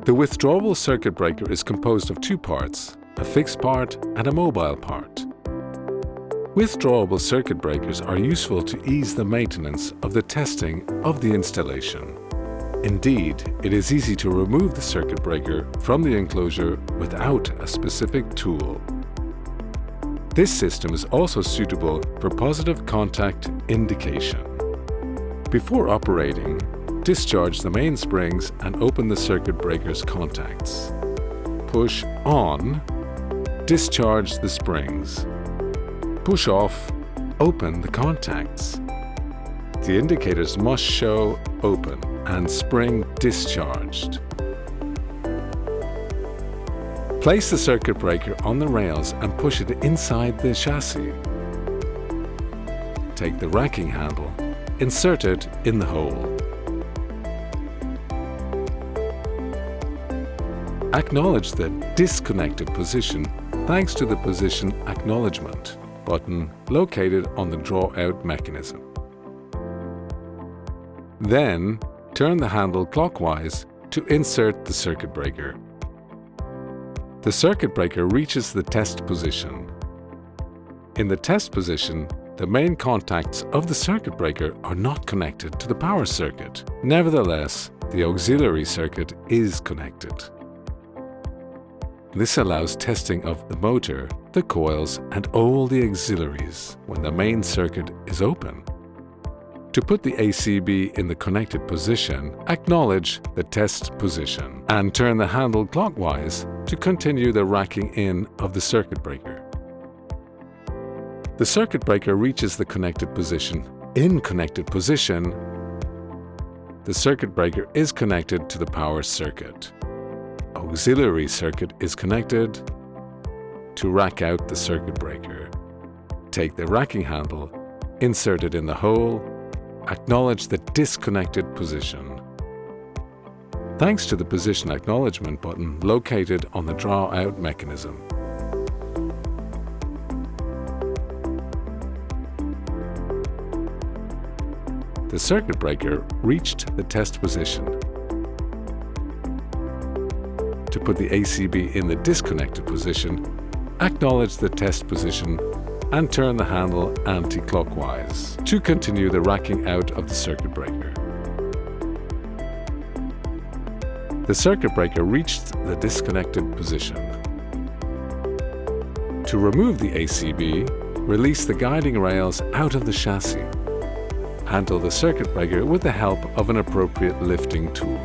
The withdrawable circuit breaker is composed of two parts, a fixed part and a mobile part. Withdrawable circuit breakers are useful to ease the maintenance of the testing of the installation. Indeed, it is easy to remove the circuit breaker from the enclosure without a specific tool. This system is also suitable for positive contact indication. Before operating, discharge the main springs and open the circuit breaker's contacts. Push on, discharge the springs. Push off, open the contacts. The indicators must show open and spring discharged. Place the circuit breaker on the rails and push it inside the chassis. Take the racking handle, insert it in the hole. Acknowledge the disconnected position thanks to the Position Acknowledgement button located on the draw-out mechanism. Then, turn the handle clockwise to insert the circuit breaker. The circuit breaker reaches the test position. In the test position, the main contacts of the circuit breaker are not connected to the power circuit. Nevertheless, the auxiliary circuit is connected. This allows testing of the motor, the coils, and all the auxiliaries when the main circuit is open. To put the ACB in the connected position, acknowledge the test position and turn the handle clockwise to continue the racking in of the circuit breaker. The circuit breaker reaches the connected position. In connected position, the circuit breaker is connected to the power circuit. Auxiliary circuit is connected to rack out the circuit breaker. Take the racking handle, insert it in the hole, acknowledge the disconnected position. Thanks to the Position Acknowledgement button located on the draw-out mechanism. The circuit breaker reached the test position. To put the ACB in the disconnected position, acknowledge the test position and turn the handle anti-clockwise to continue the racking out of the circuit breaker. The circuit breaker reached the disconnected position. To remove the ACB, release the guiding rails out of the chassis. Handle the circuit breaker with the help of an appropriate lifting tool.